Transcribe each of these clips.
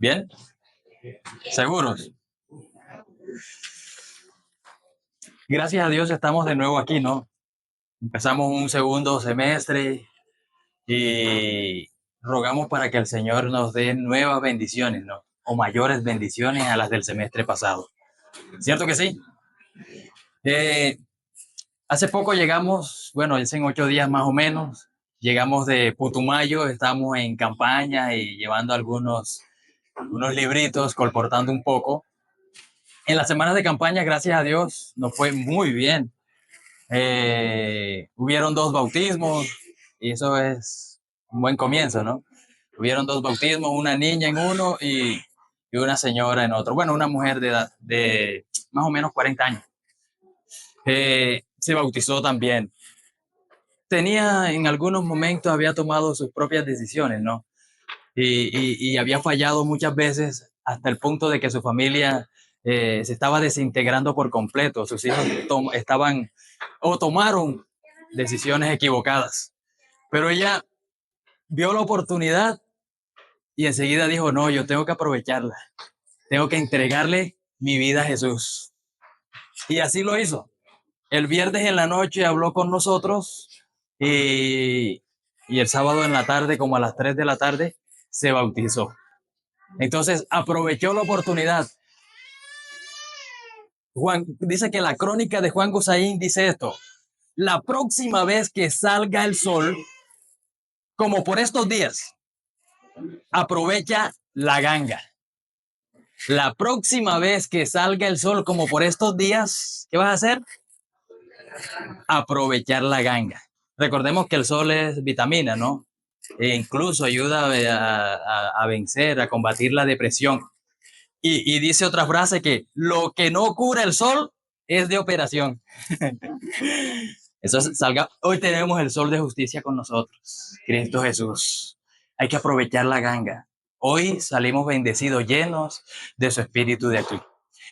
Bien, seguros. Gracias a Dios estamos de nuevo aquí, ¿no? Empezamos un segundo semestre y rogamos para que el Señor nos dé nuevas bendiciones, ¿no? O mayores bendiciones a las del semestre pasado. ¿Cierto que sí? Eh, Hace poco llegamos, bueno, es en 8 días más o menos, llegamos de Putumayo, estamos en campaña y llevando unos libritos, colportando un poco. En las semanas de campaña, gracias a Dios, nos fue muy bien. Hubieron 2 bautismos y eso es un buen comienzo, ¿no? Hubieron 2 bautismos, una niña en uno y una señora en otro. Bueno, una mujer de edad de más o menos 40 años. Se bautizó también. Tenía en algunos momentos, había tomado sus propias decisiones, ¿no? Y había fallado muchas veces hasta el punto de que su familia se estaba desintegrando por completo. Sus hijos estaban o tomaron decisiones equivocadas. Pero ella vio la oportunidad y enseguida dijo, no, yo tengo que aprovecharla. Tengo que entregarle mi vida a Jesús. Y así lo hizo. El viernes en la noche habló con nosotros y el sábado en la tarde, como a las 3 de la tarde, se bautizó. Entonces aprovechó la oportunidad. Juan dice que la crónica de Juan Gosaín dice esto: la próxima vez que salga el sol, como por estos días, aprovecha la ganga. La próxima vez que salga el sol, como por estos días, ¿qué vas a hacer? Aprovechar la ganga. Recordemos que el sol es vitamina, ¿no? E incluso ayuda a vencer, a combatir la depresión. Y dice otra frase que lo que no cura el sol es de operación. Eso salga. Hoy tenemos el sol de justicia con nosotros, Cristo Jesús. Hay que aprovechar la ganga. Hoy salimos bendecidos, llenos de su espíritu de aquí.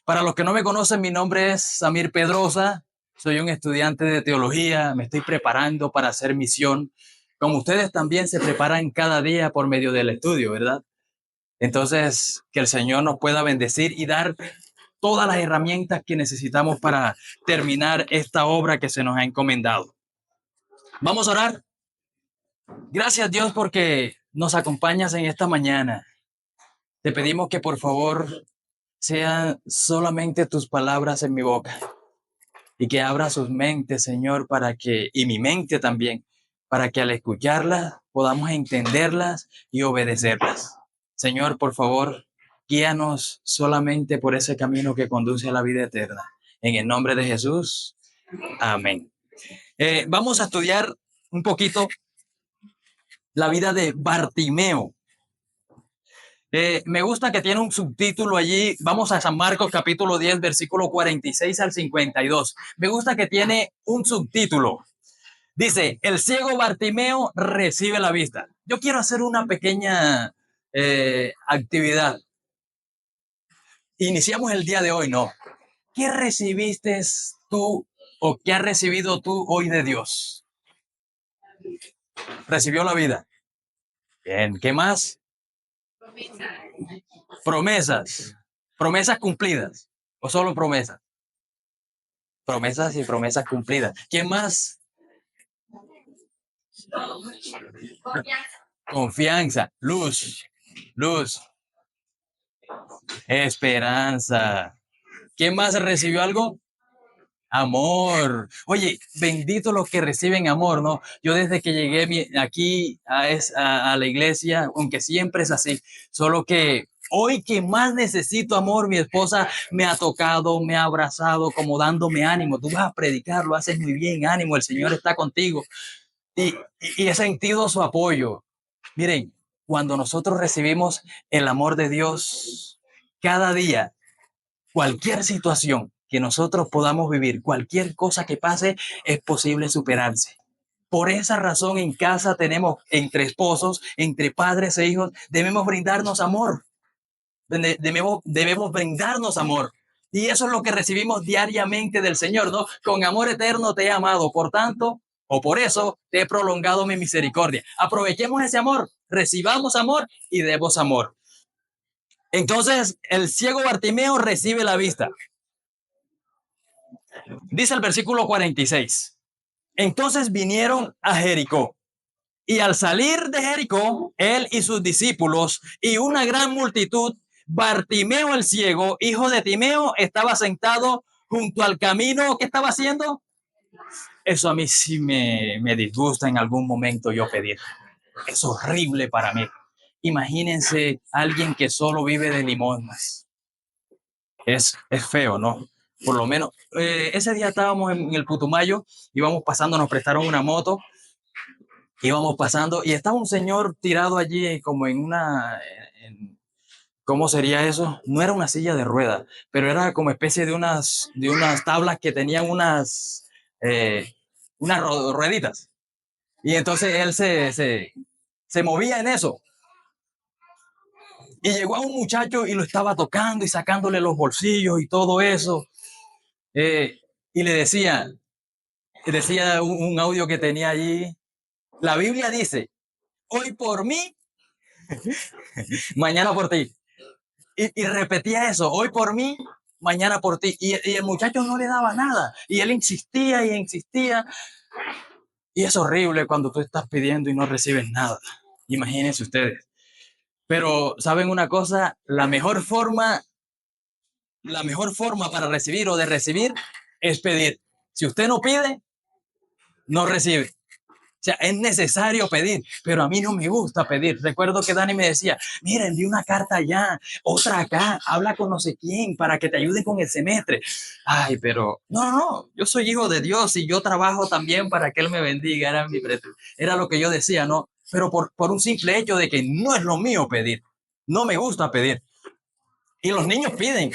Para los que no me conocen, mi nombre es Samir Pedrosa. Soy un estudiante de teología. Me estoy preparando para hacer misión. Como ustedes también se preparan cada día por medio del estudio, ¿verdad? Entonces, que el Señor nos pueda bendecir y dar todas las herramientas que necesitamos para terminar esta obra que se nos ha encomendado. Vamos a orar. Gracias, Dios, porque nos acompañas en esta mañana. Te pedimos que por favor sean solamente tus palabras en mi boca y que abra sus mentes, Señor, y mi mente también, para que al escucharlas podamos entenderlas y obedecerlas. Señor, por favor, guíanos solamente por ese camino que conduce a la vida eterna. En el nombre de Jesús. Amén. Vamos a estudiar un poquito la vida de Bartimeo. Me gusta que tiene un subtítulo allí. Vamos a San Marcos capítulo 10, versículo 46 al 52. Me gusta que tiene un subtítulo. Dice, el ciego Bartimeo recibe la vista. Yo quiero hacer una pequeña actividad. Iniciamos el día de hoy, ¿no? ¿Qué recibiste tú o qué has recibido tú hoy de Dios? Recibió la vida. Bien, ¿qué más? Promesas. Promesas cumplidas. ¿O solo promesas? Promesas y promesas cumplidas. ¿Quién más? Confianza. Luz. Luz. Esperanza. ¿Quién más recibió algo? Amor. Oye, bendito los que reciben amor, ¿no? Yo desde que llegué aquí a la iglesia, aunque siempre es así, solo que hoy que más necesito amor, mi esposa me ha tocado, me ha abrazado, como dándome ánimo. Tú vas a predicar, lo haces muy bien, ánimo, el Señor está contigo. Y he sentido su apoyo. Miren, cuando nosotros recibimos el amor de Dios, cada día, cualquier situación que nosotros podamos vivir, cualquier cosa que pase, es posible superarse. Por esa razón en casa tenemos, entre esposos, entre padres e hijos, debemos brindarnos amor. Debemos brindarnos amor. Y eso es lo que recibimos diariamente del Señor, ¿no? Con amor eterno te he amado, por tanto, o por eso te he prolongado mi misericordia. Aprovechemos ese amor, recibamos amor y demos amor. Entonces el ciego Bartimeo recibe la vista. Dice el versículo 46. Entonces vinieron a Jericó. Y al salir de Jericó, él y sus discípulos y una gran multitud, Bartimeo el ciego, hijo de Timeo, estaba sentado junto al camino. ¿Qué estaba haciendo? Eso a mí sí me disgusta en algún momento yo pedir. Es horrible para mí. Imagínense alguien que solo vive de limosnas. Es feo, ¿no? Por lo menos, ese día estábamos en el Putumayo, íbamos pasando, nos prestaron una moto, íbamos pasando y estaba un señor tirado allí como en una, ¿cómo sería eso? No era una silla de ruedas, pero era como especie de unas tablas que tenían eh, unas rueditas. Y entonces él se movía en eso. Y llegó a un muchacho y lo estaba tocando y sacándole los bolsillos y todo eso. Y decía un audio que tenía allí, la Biblia dice, hoy por mí, mañana por ti. Y repetía eso, hoy por mí, mañana por ti. Y el muchacho no le daba nada. Y él insistía y insistía. Y es horrible cuando tú estás pidiendo y no recibes nada. Imagínense ustedes. Pero, ¿saben una cosa? La mejor forma para recibir o de recibir es pedir. Si usted no pide, no recibe. O sea, es necesario pedir, pero a mí no me gusta pedir. Recuerdo que Dani me decía, mira, envíe una carta allá, otra acá, habla con no sé quién para que te ayude con el semestre. Ay, pero no, yo soy hijo de Dios y yo trabajo también para que Él me bendiga. Era lo que yo decía, ¿no? Pero por un simple hecho de que no es lo mío pedir. No me gusta pedir. Y los niños piden.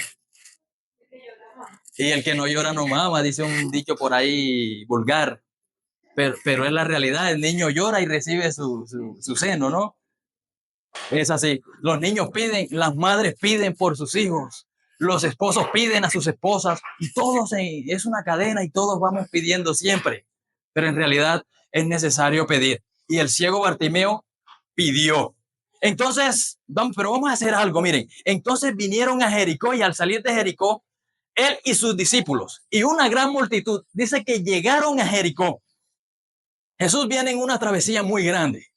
Y el que no llora no mama, dice un dicho por ahí vulgar. Pero es la realidad, el niño llora y recibe su seno, ¿no? Es así, los niños piden, las madres piden por sus hijos, los esposos piden a sus esposas y todos es una cadena y todos vamos pidiendo siempre, pero en realidad es necesario pedir. Y el ciego Bartimeo pidió. Entonces, pero vamos a hacer algo, miren, entonces vinieron a Jericó y al salir de Jericó, él y sus discípulos y una gran multitud, dice que llegaron a Jericó. Jesús viene en una travesía muy grande.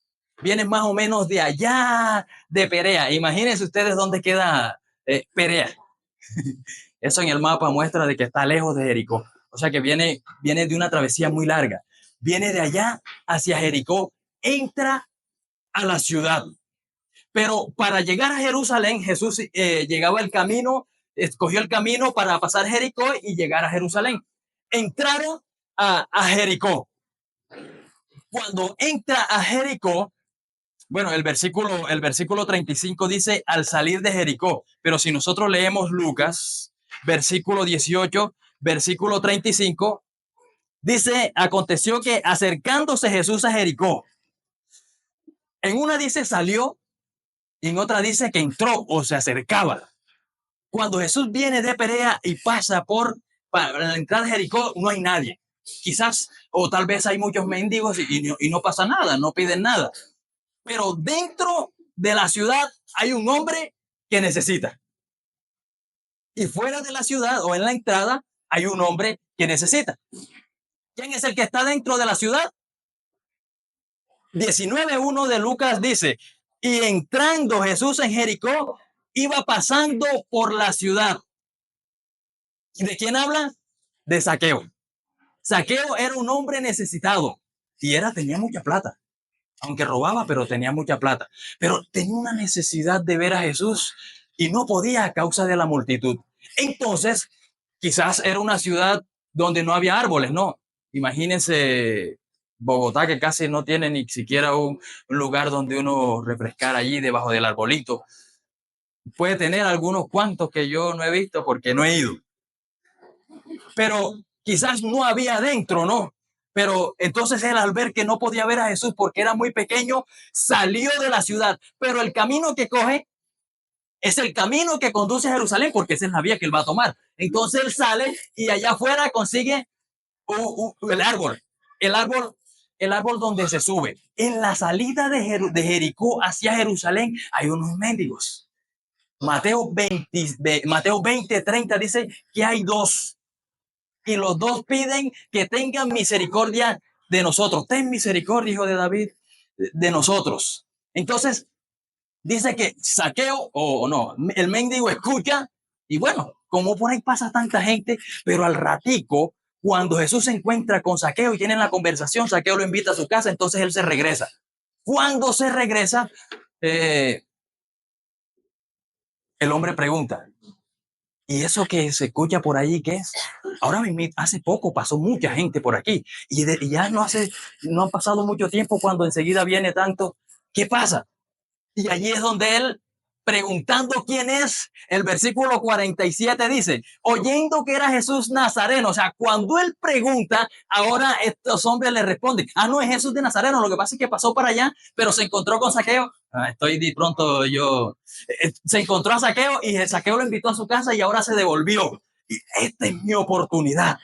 Viene más o menos de allá, de Perea. Imagínense ustedes dónde queda Perea. Eso en el mapa muestra de que está lejos de Jericó. O sea que viene de una travesía muy larga. Viene de allá hacia Jericó, entra a la ciudad. Pero para llegar a Jerusalén, Jesús llegaba el camino, escogió el camino para pasar Jericó y llegar a Jerusalén. Entraron a Jericó. Cuando entra a Jericó, bueno, el versículo 35 dice al salir de Jericó, pero si nosotros leemos Lucas, versículo 18, versículo 35, dice, aconteció que acercándose Jesús a Jericó, en una dice salió y en otra dice que entró o se acercaba. Cuando Jesús viene de Perea y pasa para la entrada de Jericó, no hay nadie. Quizás, o tal vez hay muchos mendigos y no pasa nada, no piden nada. Pero dentro de la ciudad hay un hombre que necesita. Y fuera de la ciudad o en la entrada hay un hombre que necesita. ¿Quién es el que está dentro de la ciudad? 19:1 de Lucas dice, y entrando Jesús en Jericó, iba pasando por la ciudad. ¿De quién habla? De Zaqueo. Zaqueo era un hombre necesitado y tenía mucha plata. Aunque robaba, pero tenía mucha plata. Pero tenía una necesidad de ver a Jesús y no podía a causa de la multitud. Entonces, quizás era una ciudad donde no había árboles, ¿no? Imagínense Bogotá, que casi no tiene ni siquiera un lugar donde uno refrescar allí debajo del arbolito. Puede tener algunos cuantos que yo no he visto porque no he ido. Pero quizás no había adentro, ¿no? Pero entonces él al ver que no podía ver a Jesús porque era muy pequeño, salió de la ciudad. Pero el camino que coge es el camino que conduce a Jerusalén porque esa es la vía que él va a tomar. Entonces él sale y allá afuera consigue el árbol. El árbol, el árbol donde se sube. En la salida de Jericó hacia Jerusalén hay unos mendigos. Mateo 20:30 dice que hay dos. Y los dos piden que tengan misericordia de nosotros. Ten misericordia, hijo de David, de nosotros. Entonces, dice que Zaqueo, o no, el mendigo escucha, y bueno, como por ahí pasa tanta gente, pero al ratico, cuando Jesús se encuentra con Zaqueo y tienen la conversación, Zaqueo lo invita a su casa, entonces él se regresa. Cuando se regresa, el hombre pregunta, ¿y eso que se escucha por ahí qué es? Ahora mismo, hace poco pasó mucha gente por aquí y ya no ha pasado mucho tiempo cuando enseguida viene tanto. ¿Qué pasa? Y allí es donde él, preguntando quién es, el versículo 47 dice, oyendo que era Jesús Nazareno. O sea, cuando él pregunta, ahora estos hombres le responden, no es Jesús de Nazareno, lo que pasa es que pasó para allá, pero se encontró con Zaqueo. Se encontró a Zaqueo y Zaqueo lo invitó a su casa y ahora se devolvió. Y esta es mi oportunidad.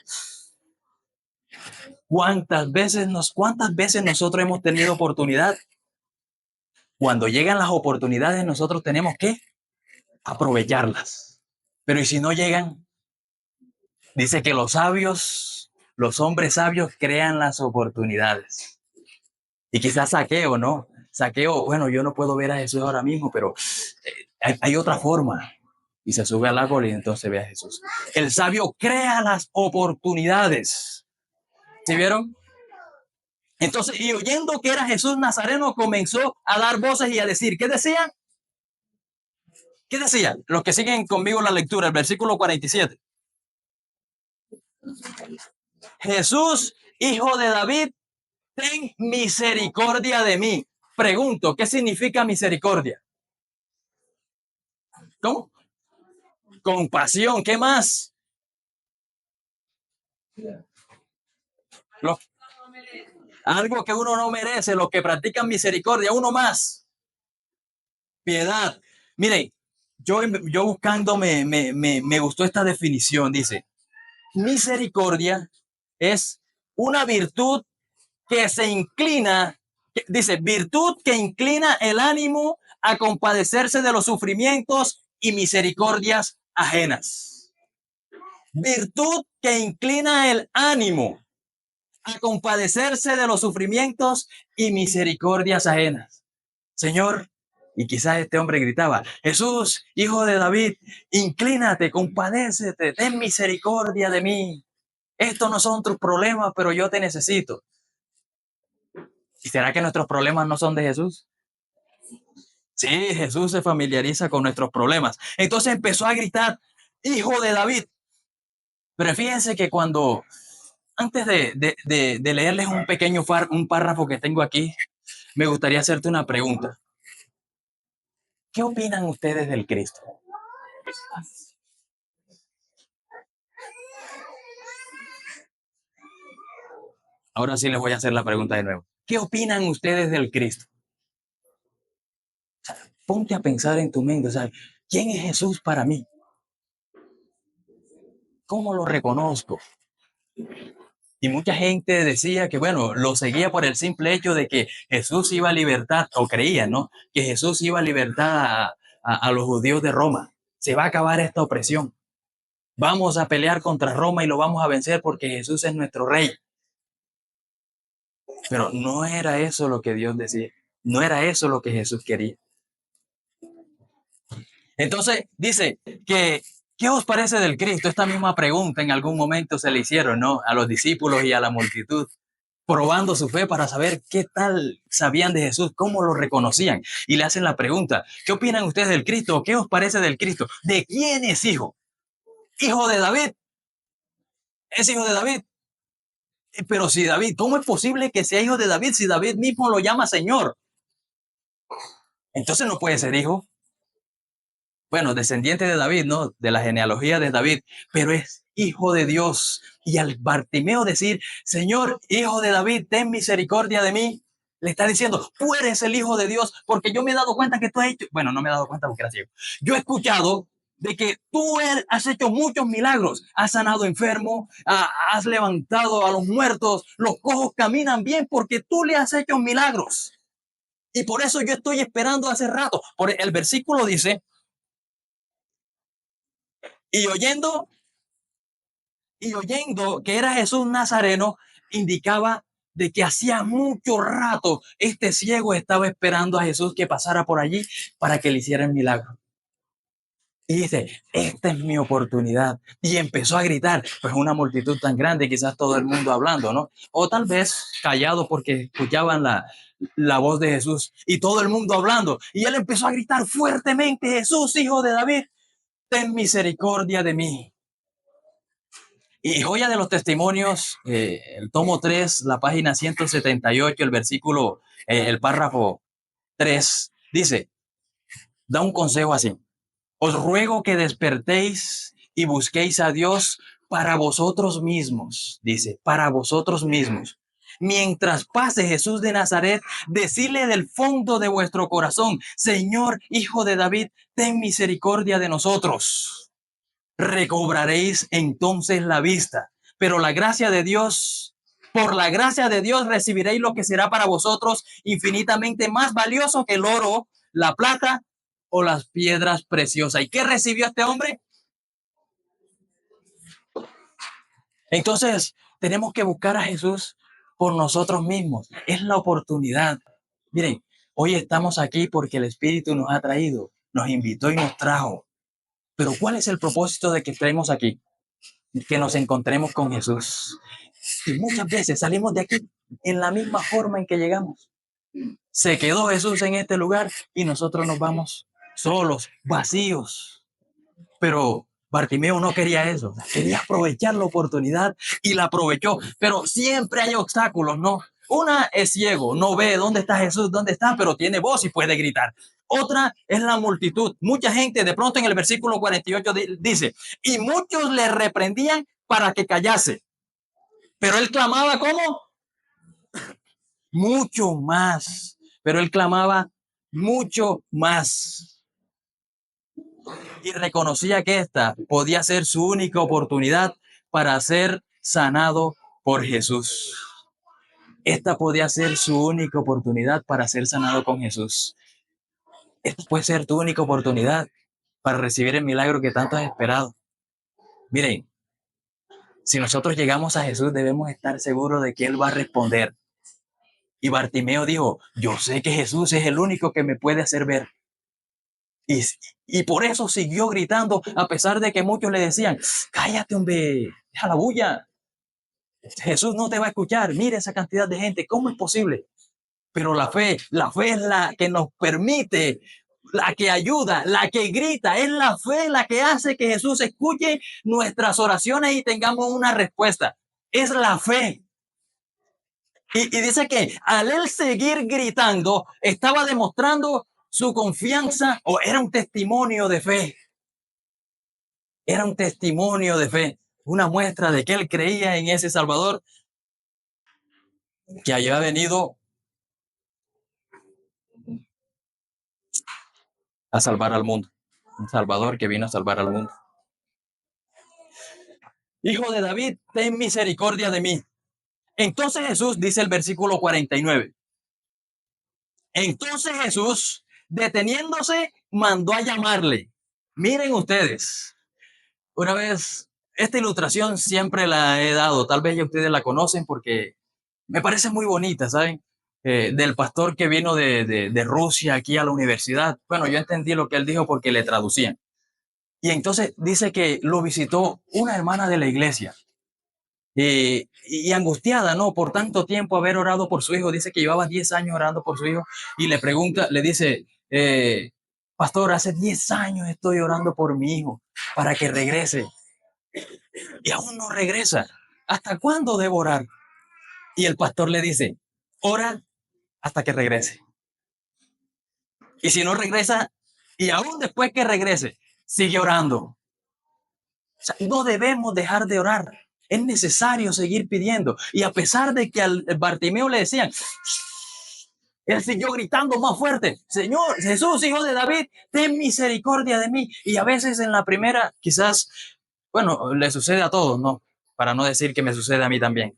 ¿Cuántas veces nosotros hemos tenido oportunidad? Cuando llegan las oportunidades, nosotros tenemos que aprovecharlas. Pero ¿y si no llegan? Dice que los hombres sabios crean las oportunidades. Y quizás Zaqueo, ¿no? Zaqueo, bueno, yo no puedo ver a Jesús ahora mismo, pero hay otra forma. Y se sube al árbol y entonces ve a Jesús. El sabio crea las oportunidades. ¿Sí vieron? Entonces, y oyendo que era Jesús Nazareno, comenzó a dar voces y a decir, ¿qué decía? ¿Qué decía? Los que siguen conmigo la lectura, el versículo 47. Jesús, hijo de David, ten misericordia de mí. Pregunto, ¿qué significa misericordia? ¿Cómo? Compasión, ¿qué más? Lo, algo que uno no merece, los que practican misericordia, uno más. Piedad. Miren, yo buscando me gustó esta definición, dice, misericordia es una virtud que se inclina, dice, virtud que inclina el ánimo a compadecerse de los sufrimientos y misericordias ajenas. Virtud que inclina el ánimo a compadecerse de los sufrimientos y misericordias ajenas. Señor, y quizás este hombre gritaba, Jesús, hijo de David, inclínate, compadécete, ten misericordia de mí. Estos no son tus problemas, pero yo te necesito. ¿Y será que nuestros problemas no son de Jesús? Sí, Jesús se familiariza con nuestros problemas. Entonces empezó a gritar, hijo de David. Pero fíjense que antes de leerles un párrafo que tengo aquí, me gustaría hacerte una pregunta. ¿Qué opinan ustedes del Cristo? Ahora sí les voy a hacer la pregunta de nuevo. ¿Qué opinan ustedes del Cristo? Ponte a pensar en tu mente, ¿sabes? ¿Quién es Jesús para mí? ¿Cómo lo reconozco? Y mucha gente decía que, bueno, lo seguía por el simple hecho de que Jesús iba a libertar, o creía, ¿no? Que Jesús iba a libertar a los judíos de Roma. Se va a acabar esta opresión. Vamos a pelear contra Roma y lo vamos a vencer porque Jesús es nuestro rey. Pero no era eso lo que Dios decía. No era eso lo que Jesús quería. Entonces dice que, ¿qué os parece del Cristo? Esta misma pregunta en algún momento se le hicieron, ¿no? A los discípulos y a la multitud, probando su fe para saber qué tal sabían de Jesús, cómo lo reconocían. Y le hacen la pregunta, ¿qué opinan ustedes del Cristo? ¿Qué os parece del Cristo? ¿De quién es hijo? ¿Hijo de David? ¿Es hijo de David? Pero si David, ¿cómo es posible que sea hijo de David si David mismo lo llama Señor? Entonces no puede ser hijo. Bueno, descendiente de David, ¿no? De la genealogía de David, pero es hijo de Dios. Y al Bartimeo decir, Señor, hijo de David, ten misericordia de mí, le está diciendo, tú eres el hijo de Dios, porque yo me he dado cuenta que tú has hecho, bueno, no me he dado cuenta porque era ciego. Yo he escuchado de que tú has hecho muchos milagros, has sanado enfermos, has levantado a los muertos, los cojos caminan bien porque tú le has hecho milagros. Y por eso yo estoy esperando hace rato. Por el versículo dice, Y oyendo, y oyendo que era Jesús Nazareno, indicaba de que hacía mucho rato este ciego estaba esperando a Jesús que pasara por allí para que le hiciera el milagro. Y dice, esta es mi oportunidad. Y empezó a gritar, pues una multitud tan grande, quizás todo el mundo hablando, ¿no? O tal vez callado porque escuchaban la voz de Jesús y todo el mundo hablando. Y él empezó a gritar fuertemente, Jesús, hijo de David, ten misericordia de mí. Y joya de los testimonios, el tomo 3, la página 178, el versículo, el párrafo 3, dice, da un consejo así. Os ruego que despertéis y busquéis a Dios para vosotros mismos, dice, para vosotros mismos. Mientras pase Jesús de Nazaret, decirle del fondo de vuestro corazón, Señor, Hijo de David, ten misericordia de nosotros. Recobraréis entonces la vista. Pero la gracia de Dios, por la gracia de Dios recibiréis lo que será para vosotros infinitamente más valioso que el oro, la plata o las piedras preciosas. ¿Y qué recibió este hombre? Entonces, tenemos que buscar a Jesús por nosotros mismos. Es la oportunidad. Miren, hoy estamos aquí porque el Espíritu nos ha traído, nos invitó y nos trajo. Pero ¿cuál es el propósito de que estemos aquí? Que nos encontremos con Jesús. Y muchas veces salimos de aquí en la misma forma en que llegamos. Se quedó Jesús en este lugar y nosotros nos vamos solos, vacíos. Pero Bartimeo no quería eso, quería aprovechar la oportunidad y la aprovechó. Pero siempre hay obstáculos, ¿no? Una es ciego, no ve dónde está Jesús, dónde está, pero tiene voz y puede gritar. Otra es la multitud. Mucha gente, de pronto en el versículo 48 dice, y muchos le reprendían para que callase. Pero él clamaba, ¿cómo? Mucho más. Pero él clamaba mucho más. Y reconocía que esta podía ser su única oportunidad para ser sanado por Jesús. Esta podía ser su única oportunidad para ser sanado con Jesús. Esta puede ser tu única oportunidad para recibir el milagro que tanto has esperado. Miren, si nosotros llegamos a Jesús, debemos estar seguros de que Él va a responder. Y Bartimeo dijo, yo sé que Jesús es el único que me puede hacer ver. Y por eso siguió gritando, a pesar de que muchos le decían, cállate, hombre, deja la bulla. Jesús no te va a escuchar. Mira esa cantidad de gente, ¿cómo es posible? Pero la fe es la que nos permite, la que ayuda, la que grita, es la fe la que hace que Jesús escuche nuestras oraciones y tengamos una respuesta. Es la fe. Y dice que al él seguir gritando, estaba demostrando su confianza o era un testimonio de fe. Era un testimonio de fe, una muestra de que él creía en ese Salvador que había venido a salvar al mundo. Un Salvador que vino a salvar al mundo. Hijo de David, ten misericordia de mí. Entonces Jesús, dice el versículo 49. Entonces Jesús, deteniéndose, mandó a llamarle. Miren ustedes, una vez, esta ilustración siempre la he dado, tal vez ya ustedes la conocen porque me parece muy bonita, ¿saben? Del pastor que vino de Rusia aquí a la universidad. Bueno, yo entendí lo que él dijo porque le traducían. Y entonces dice que lo visitó una hermana de la iglesia. Y angustiada, ¿no? Por tanto tiempo haber orado por su hijo. Dice que llevaba 10 años orando por su hijo. Y le pregunta, le dice, pastor, hace 10 años estoy orando por mi hijo para que regrese. Y aún no regresa. ¿Hasta cuándo debo orar? Y el pastor le dice, ora hasta que regrese. Y si no regresa, y aún después que regrese, sigue orando. O sea, no debemos dejar de orar. Es necesario seguir pidiendo. Y a pesar de que al Bartimeo le decían, él siguió gritando más fuerte, Señor, Jesús, hijo de David, ten misericordia de mí. Y a veces en la primera, quizás, bueno, le sucede a todos, ¿no? Para no decir que me sucede a mí también.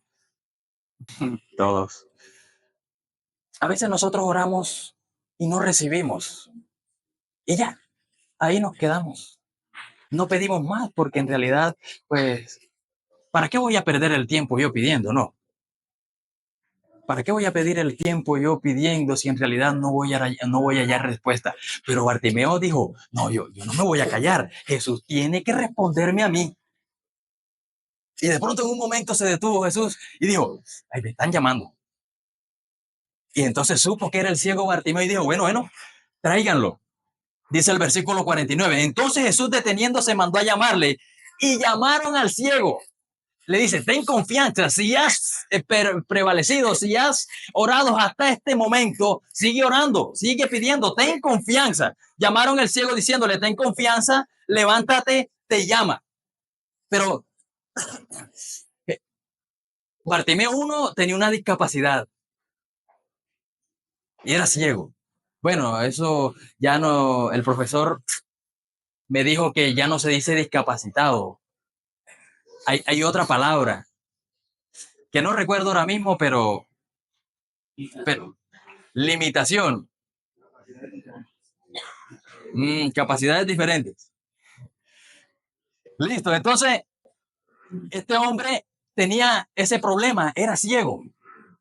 Todos. A veces nosotros oramos y no recibimos. Y ya, ahí nos quedamos. no pedimos más porque en realidad, pues, ¿para qué voy a perder el tiempo yo pidiendo? No. ¿Para qué voy a pedir el tiempo yo pidiendo si en realidad no voy a hallar respuesta? Pero Bartimeo dijo, no, yo no me voy a callar. Jesús tiene que responderme a mí. Y de pronto en un momento se detuvo Jesús y dijo, ay, me están llamando. Y entonces supo que era el ciego Bartimeo y dijo, bueno, tráiganlo. Dice el versículo 49. Entonces Jesús deteniéndose mandó a llamarle y llamaron al ciego. Le dice, ten confianza, si has prevalecido, si has orado hasta este momento, sigue orando, sigue pidiendo, ten confianza. Llamaron al ciego diciéndole, ten confianza, levántate, te llama. Pero Bartimeo 1 tenía una discapacidad y era ciego. Bueno, eso ya no, el profesor me dijo que ya no se dice discapacitado. Hay otra palabra que no recuerdo ahora mismo, pero limitación, capacidades diferentes. Listo, entonces este hombre tenía ese problema, era ciego.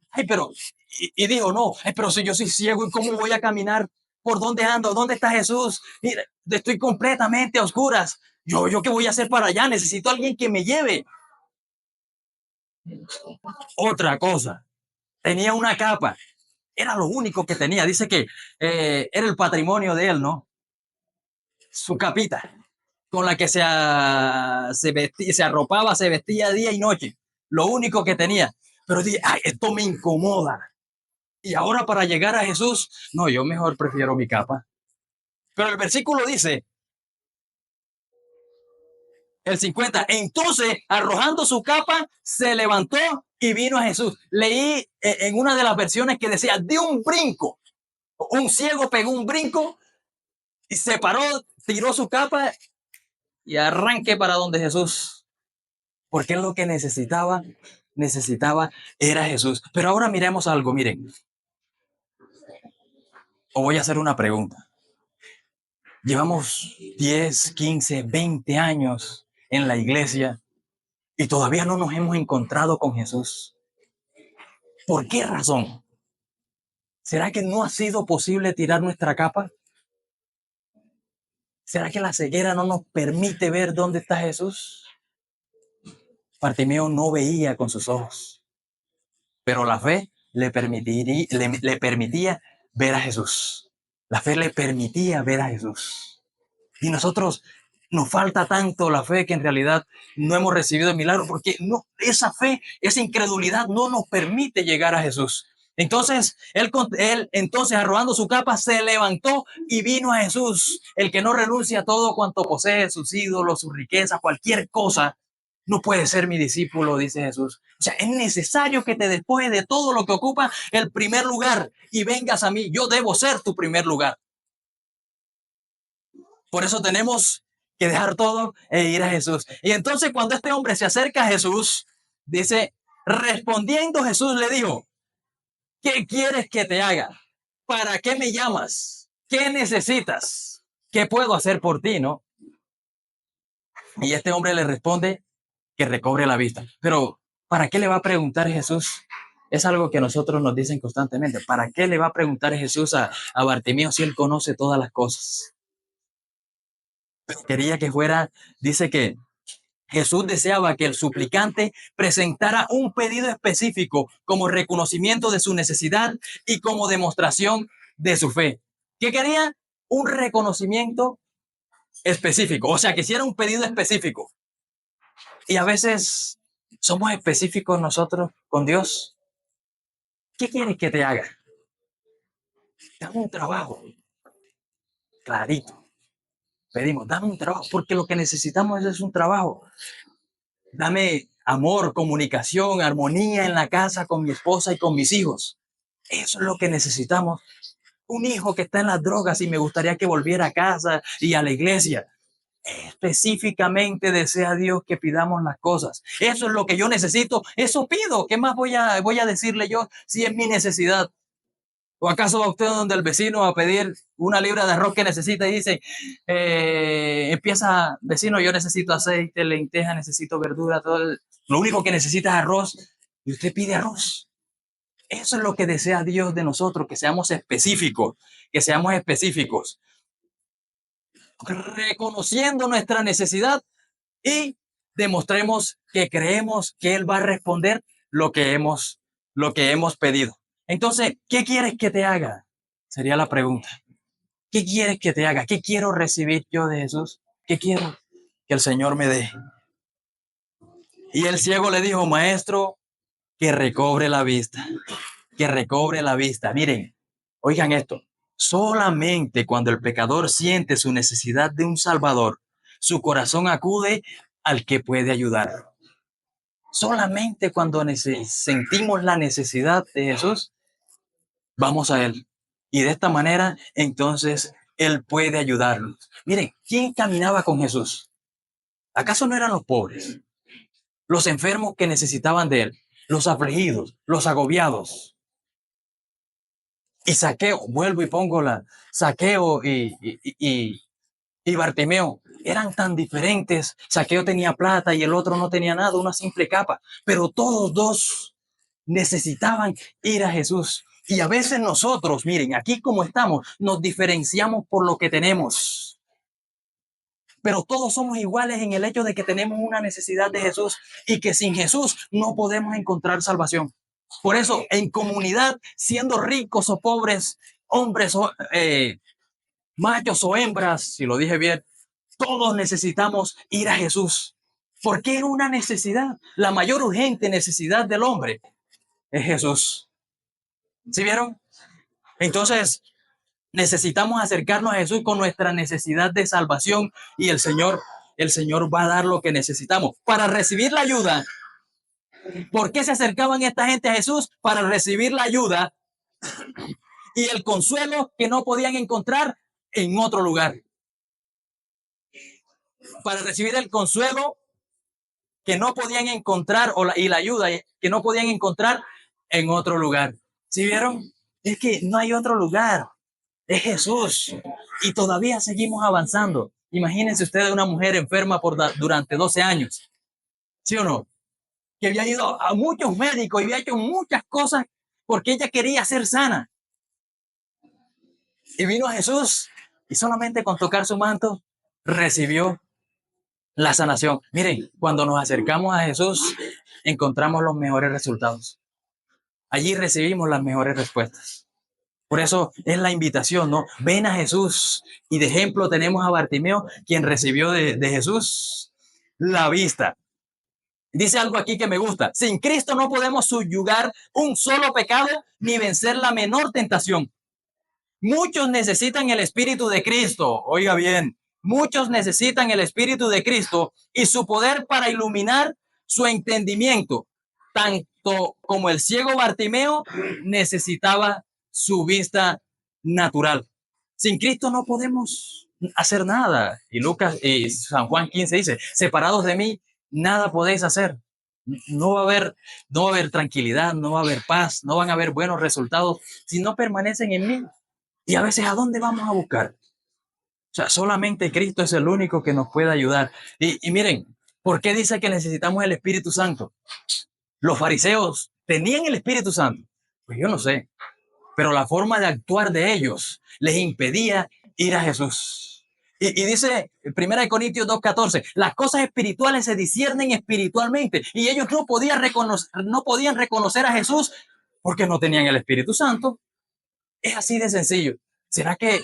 Ay, pero, y dijo, no, ay, pero si yo soy ciego, ¿y cómo voy a caminar? ¿Por dónde ando? ¿Dónde está Jesús? Mira, estoy completamente a oscuras. ¿Yo qué voy a hacer para allá? Necesito a alguien que me lleve. Otra cosa, tenía una capa. Era lo único que tenía. Dice que era el patrimonio de él, ¿no? Su capita, con la que se arropaba, se vestía día y noche. Lo único que tenía. Pero dije, ay, esto me incomoda. Y ahora para llegar a Jesús, no, yo mejor prefiero mi capa. Pero el versículo dice, el 50, entonces arrojando su capa, se levantó y vino a Jesús. Leí en una de las versiones que decía, de un brinco. Un ciego pegó un brinco y se paró, tiró su capa y arranque para donde Jesús. Porque es lo que necesitaba era Jesús. Pero ahora miremos algo, miren. O voy a hacer una pregunta. Llevamos 10, 15, 20 años en la iglesia y todavía no nos hemos encontrado con Jesús. ¿Por qué razón? ¿Será que no ha sido posible tirar nuestra capa? ¿Será que la ceguera no nos permite ver dónde está Jesús? Bartimeo no veía con sus ojos, pero la fe le permitía ver a Jesús. La fe le permitía ver a Jesús. Y nosotros nos falta tanto la fe que en realidad no hemos recibido el milagro porque no, esa fe, esa incredulidad no nos permite llegar a Jesús. Entonces, él entonces arrojando su capa, se levantó y vino a Jesús. El que no renuncia a todo cuanto posee, sus ídolos, sus riquezas, cualquier cosa, no puede ser mi discípulo, dice Jesús. O sea, es necesario que te despojes de todo lo que ocupa el primer lugar y vengas a mí. Yo debo ser tu primer lugar. Por eso tenemos que dejar todo e ir a Jesús. Y entonces cuando este hombre se acerca a Jesús, dice, respondiendo Jesús le dijo, ¿qué quieres que te haga? ¿Para qué me llamas? ¿Qué necesitas? ¿Qué puedo hacer por ti, no? Y este hombre le responde que recobre la vista. Pero, ¿para qué le va a preguntar Jesús? Es algo que nosotros nos dicen constantemente. ¿Para qué le va a preguntar Jesús a Bartimeo si él conoce todas las cosas? Quería que fuera, dice que Jesús deseaba que el suplicante presentara un pedido específico como reconocimiento de su necesidad y como demostración de su fe. ¿Qué quería? Un reconocimiento específico, o sea, que hiciera un pedido específico. Y a veces somos específicos nosotros con Dios. ¿Qué quieres que te haga? Dame un trabajo. Clarito. Pedimos, dame un trabajo, porque lo que necesitamos es un trabajo. Dame amor, comunicación, armonía en la casa con mi esposa y con mis hijos. Eso es lo que necesitamos. Un hijo que está en las drogas y me gustaría que volviera a casa y a la iglesia. Específicamente desea Dios que pidamos las cosas. Eso es lo que yo necesito. Eso pido. ¿Qué más voy a decirle yo si es mi necesidad? ¿O acaso va usted donde el vecino a pedir una libra de arroz que necesita y dice, empieza, vecino, yo necesito aceite, lenteja, necesito verdura, lo único que necesita es arroz, y usted pide arroz. Eso es lo que desea Dios de nosotros, que seamos específicos, reconociendo nuestra necesidad y demostremos que creemos que Él va a responder lo que hemos pedido. Entonces, ¿qué quieres que te haga? Sería la pregunta. ¿Qué quieres que te haga? ¿Qué quiero recibir yo de Jesús? ¿Qué quiero que el Señor me dé? Y el ciego le dijo, maestro, que recobre la vista, que recobre la vista. Miren, oigan esto, solamente cuando el pecador siente su necesidad de un Salvador, su corazón acude al que puede ayudar. Solamente cuando sentimos la necesidad de Jesús, vamos a Él. Y de esta manera, entonces, Él puede ayudarnos. Miren, ¿quién caminaba con Jesús? ¿Acaso no eran los pobres? Los enfermos que necesitaban de Él, los afligidos, los agobiados. Y Zaqueo, vuelvo y pongo Zaqueo y Bartimeo eran tan diferentes. Zaqueo tenía plata y el otro no tenía nada, una simple capa, pero todos dos necesitaban ir a Jesús. Y a veces nosotros, miren, aquí como estamos, nos diferenciamos por lo que tenemos. Pero todos somos iguales en el hecho de que tenemos una necesidad de Jesús y que sin Jesús no podemos encontrar salvación. Por eso, en comunidad, siendo ricos o pobres, hombres o machos o hembras, si lo dije bien, todos necesitamos ir a Jesús. Porque es una necesidad. La mayor urgente necesidad del hombre es Jesús. ¿Sí vieron? Entonces, necesitamos acercarnos a Jesús con nuestra necesidad de salvación y el Señor va a dar lo que necesitamos para recibir la ayuda. ¿Por qué se acercaban esta gente a Jesús? Para recibir la ayuda y el consuelo que no podían encontrar en otro lugar. Para recibir el consuelo que no podían encontrar y la ayuda que no podían encontrar en otro lugar. ¿Sí vieron? Es que no hay otro lugar. Es Jesús. Y todavía seguimos avanzando. Imagínense ustedes una mujer enferma durante 12 años. ¿Sí o no? Que había ido a muchos médicos y había hecho muchas cosas porque ella quería ser sana. Y vino a Jesús y solamente con tocar su manto recibió la sanación. Miren, cuando nos acercamos a Jesús, encontramos los mejores resultados. Allí recibimos las mejores respuestas. Por eso es la invitación, ¿no? Ven a Jesús. Y de ejemplo tenemos a Bartimeo, quien recibió de Jesús la vista. Dice algo aquí que me gusta. Sin Cristo no podemos subyugar un solo pecado ni vencer la menor tentación. Muchos necesitan el Espíritu de Cristo. Oiga bien, muchos necesitan el Espíritu de Cristo y su poder para iluminar su entendimiento, tanto como el ciego Bartimeo necesitaba su vista natural. Sin Cristo no podemos hacer nada. Y Lucas y San Juan 15 dice, separados de mí, nada podéis hacer. No va a haber tranquilidad, no va a haber paz, no van a haber buenos resultados si no permanecen en mí. Y a veces, ¿a dónde vamos a buscar? O sea, solamente Cristo es el único que nos puede ayudar. Y miren, ¿por qué dice que necesitamos el Espíritu Santo? Los fariseos tenían el Espíritu Santo. Pues yo no sé. Pero la forma de actuar de ellos les impedía ir a Jesús. Y dice 1 Corintios 2:14, las cosas espirituales se disciernen espiritualmente. Y ellos no podían reconocer a Jesús porque no tenían el Espíritu Santo. Es así de sencillo. ¿Será que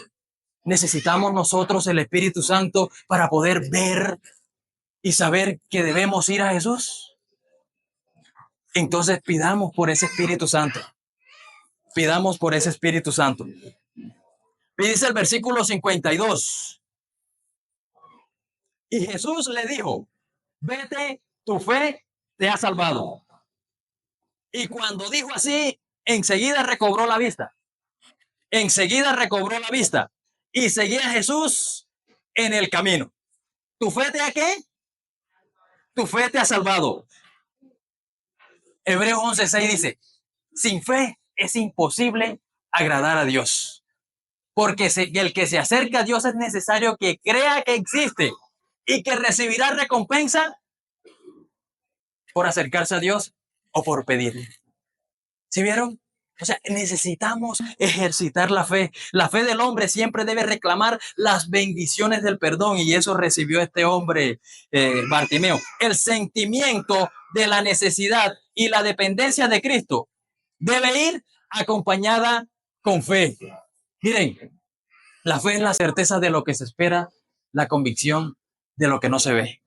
necesitamos nosotros el Espíritu Santo para poder ver y saber que debemos ir a Jesús? Entonces pidamos por ese Espíritu Santo. Pidamos por ese Espíritu Santo. Y dice el versículo 52. Y Jesús le dijo, vete, tu fe te ha salvado. Y cuando dijo así, enseguida recobró la vista. Enseguida recobró la vista y seguía a Jesús en el camino. ¿Tu fe te ha qué? Tu fe te ha salvado. Hebreos 11:6 dice, sin fe es imposible agradar a Dios. Porque el que se acerca a Dios es necesario que crea que existe y que recibirá recompensa por acercarse a Dios o por pedir. ¿Sí vieron? O sea, necesitamos ejercitar la fe. La fe del hombre siempre debe reclamar las bendiciones del perdón, y eso recibió este hombre, Bartimeo. El sentimiento de la necesidad y la dependencia de Cristo debe ir acompañada con fe. Miren, la fe es la certeza de lo que se espera, la convicción de lo que no se ve.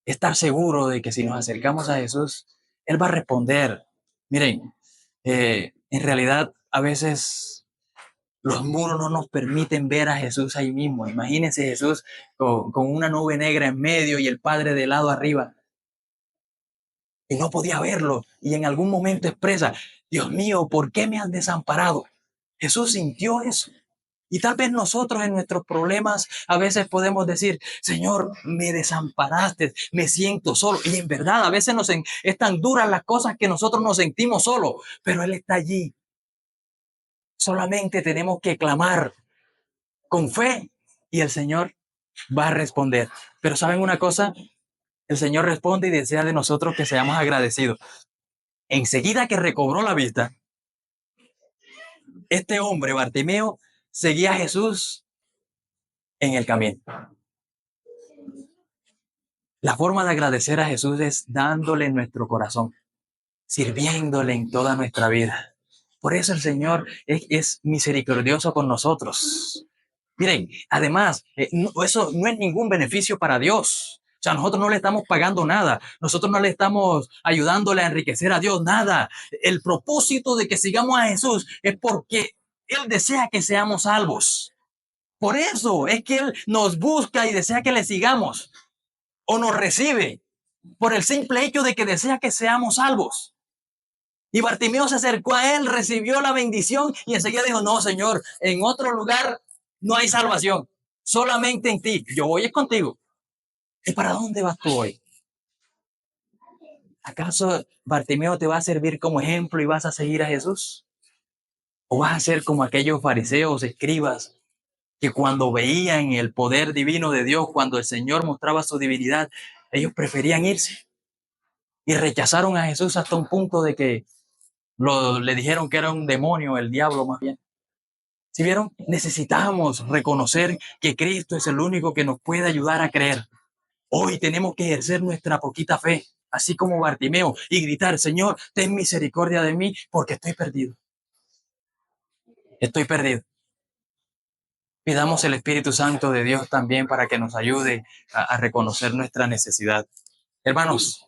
Estar seguro de que si nos acercamos a Jesús, Él va a responder. Miren, en realidad a veces los muros no nos permiten ver a Jesús ahí mismo. Imagínense Jesús con una nube negra en medio y el Padre de lado arriba. Y no podía verlo. Y en algún momento expresa, Dios mío, ¿por qué me has desamparado? Jesús sintió eso. Y tal vez nosotros en nuestros problemas a veces podemos decir, Señor, me desamparaste, me siento solo. Y en verdad a veces es tan duras las cosas que nosotros nos sentimos solos, pero Él está allí. Solamente tenemos que clamar con fe y el Señor va a responder. Pero ¿saben una cosa? El Señor responde y desea de nosotros que seamos agradecidos. Enseguida que recobró la vista, este hombre, Bartimeo, seguía a Jesús en el camino. La forma de agradecer a Jesús es dándole nuestro corazón, sirviéndole en toda nuestra vida. Por eso el Señor es misericordioso con nosotros. Miren, además, eso no es ningún beneficio para Dios. O sea, nosotros no le estamos pagando nada. Nosotros no le estamos ayudándole a enriquecer a Dios, nada. El propósito de que sigamos a Jesús es porque Él desea que seamos salvos. Por eso es que Él nos busca y desea que le sigamos o nos recibe por el simple hecho de que desea que seamos salvos. Y Bartimeo se acercó a Él, recibió la bendición y enseguida dijo, no, Señor, en otro lugar no hay salvación, solamente en ti. Yo voy es contigo. ¿Y para dónde vas tú hoy? ¿Acaso Bartimeo te va a servir como ejemplo y vas a seguir a Jesús? ¿O vas a ser como aquellos fariseos, escribas, que cuando veían el poder divino de Dios, cuando el Señor mostraba su divinidad, ellos preferían irse y rechazaron a Jesús hasta un punto de que le dijeron que era un demonio, el diablo más bien? ¿Sí vieron? Necesitamos reconocer que Cristo es el único que nos puede ayudar a creer. Hoy tenemos que ejercer nuestra poquita fe, así como Bartimeo, y gritar, Señor, ten misericordia de mí porque estoy perdido. Estoy perdido. Pidamos el Espíritu Santo de Dios también para que nos ayude a reconocer nuestra necesidad. Hermanos,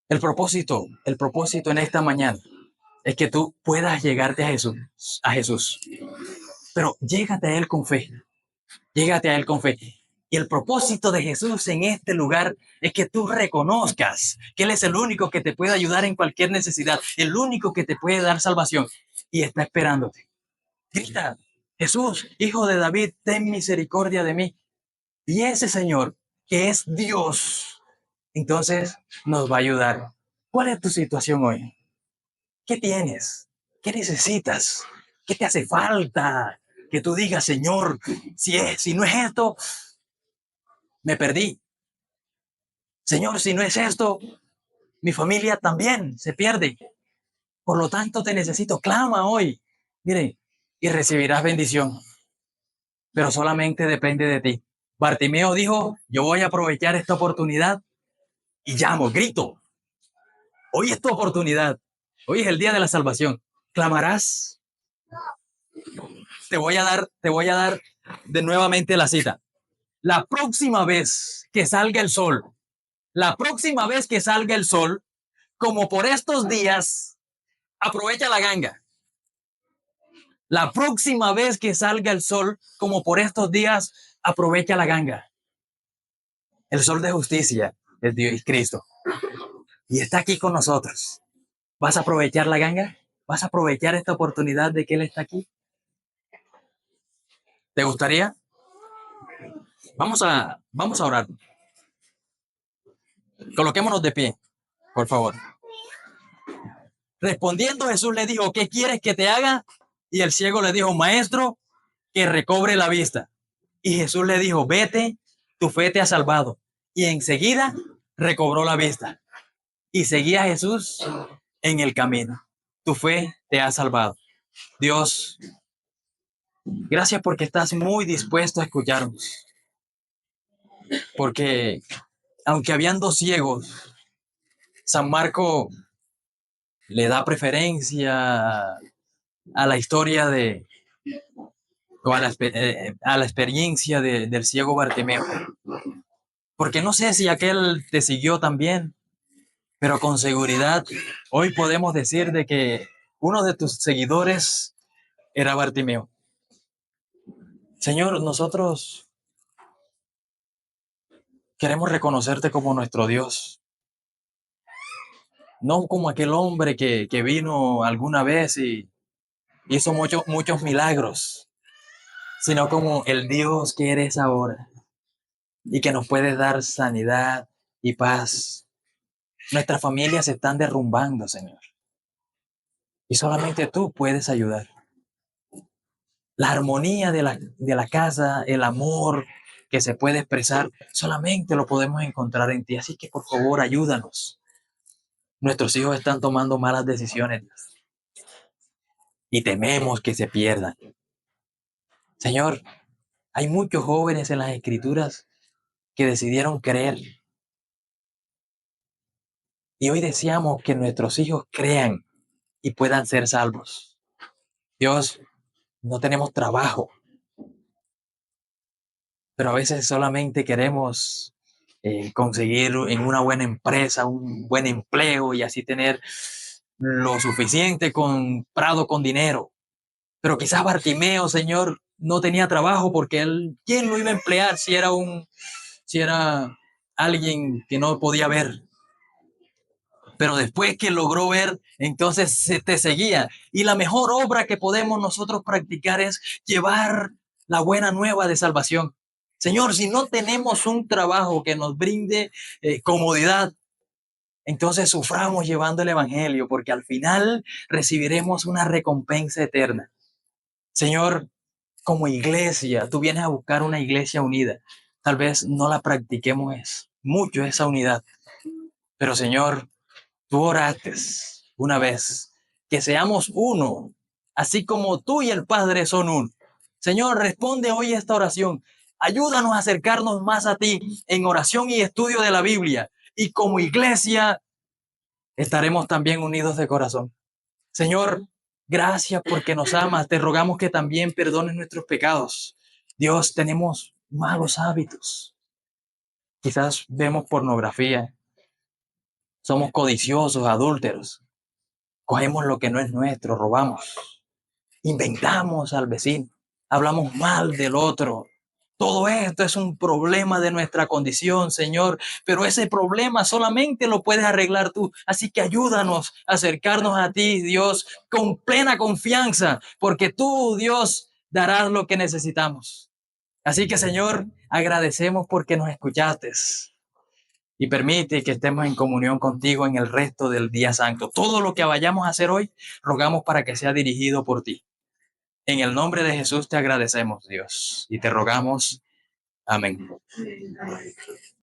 el propósito en esta mañana es que tú puedas llegarte a Jesús. Pero llégate a Él con fe. Llégate a Él con fe. Y el propósito de Jesús en este lugar es que tú reconozcas que Él es el único que te puede ayudar en cualquier necesidad, el único que te puede dar salvación y está esperándote. Grita, Jesús, Hijo de David, ten misericordia de mí. Y ese Señor, que es Dios, entonces nos va a ayudar. ¿Cuál es tu situación hoy? ¿Qué tienes? ¿Qué necesitas? ¿Qué te hace falta? Que tú digas, Señor, si no es esto, me perdí. Señor, si no es esto, mi familia también se pierde. Por lo tanto, te necesito. Clama hoy. Mire, y recibirás bendición. Pero solamente depende de ti. Bartimeo dijo, yo voy a aprovechar esta oportunidad y llamo, grito. Hoy es tu oportunidad. Hoy es el día de la salvación. Clamarás. Te voy a dar de nuevamente la cita. La próxima vez que salga el sol, como por estos días, aprovecha la ganga. La próxima vez que salga el sol, como por estos días, aprovecha la ganga. El sol de justicia es Dios, Cristo. Y está aquí con nosotros. ¿Vas a aprovechar la ganga? ¿Vas a aprovechar esta oportunidad de que Él está aquí? ¿Te gustaría? Vamos a orar. Coloquémonos de pie, por favor. Respondiendo, Jesús le dijo, ¿qué quieres que te haga? Y el ciego le dijo, maestro, que recobre la vista. Y Jesús le dijo, vete, tu fe te ha salvado. Y enseguida recobró la vista. Y seguía a Jesús en el camino. Tu fe te ha salvado. Dios, gracias porque estás muy dispuesto a escucharnos. Porque aunque habían dos ciegos, San Marco le da preferencia a la historia de, o a la experiencia del ciego Bartimeo. Porque no sé si aquel te siguió también, pero con seguridad hoy podemos decir de que uno de tus seguidores era Bartimeo. Señor, nosotros queremos reconocerte como nuestro Dios, no como aquel hombre que vino alguna vez y hizo muchos milagros, sino como el Dios que eres ahora y que nos puedes dar sanidad y paz. Nuestras familias se están derrumbando, Señor, y solamente tú puedes ayudar. La armonía de la casa, el amor que se puede expresar, solamente lo podemos encontrar en ti. Así que por favor, ayúdanos. Nuestros hijos están tomando malas decisiones y tememos que se pierdan. Señor, hay muchos jóvenes en las escrituras que decidieron creer. Y hoy deseamos que nuestros hijos crean y puedan ser salvos. Dios, no tenemos trabajo, pero a veces solamente queremos conseguir en una buena empresa un buen empleo y así tener lo suficiente comprado con dinero. Pero quizás Bartimeo, Señor, no tenía trabajo porque él, ¿quién lo iba a emplear si era alguien que no podía ver? Pero después que logró ver, entonces se te seguía. Y la mejor obra que podemos nosotros practicar es llevar la buena nueva de salvación. Señor, si no tenemos un trabajo que nos brinde comodidad, entonces suframos llevando el Evangelio, porque al final recibiremos una recompensa eterna. Señor, como iglesia, tú vienes a buscar una iglesia unida. Tal vez no la practiquemos mucho esa unidad, pero Señor, tú oraste una vez que seamos uno, así como tú y el Padre son uno. Señor, responde hoy esta oración. Ayúdanos a acercarnos más a ti en oración y estudio de la Biblia. Y como iglesia estaremos también unidos de corazón. Señor, gracias porque nos amas. Te rogamos que también perdones nuestros pecados. Dios, tenemos malos hábitos. Quizás vemos pornografía, somos codiciosos, adúlteros. Cogemos lo que no es nuestro, robamos, inventamos al vecino, hablamos mal del otro. Todo esto es un problema de nuestra condición, Señor, pero ese problema solamente lo puedes arreglar tú. Así que ayúdanos a acercarnos a ti, Dios, con plena confianza, porque tú, Dios, darás lo que necesitamos. Así que, Señor, agradecemos porque nos escuchaste y permite que estemos en comunión contigo en el resto del día santo. Todo lo que vayamos a hacer hoy, rogamos para que sea dirigido por ti. En el nombre de Jesús te agradecemos, Dios, y te rogamos. Amén.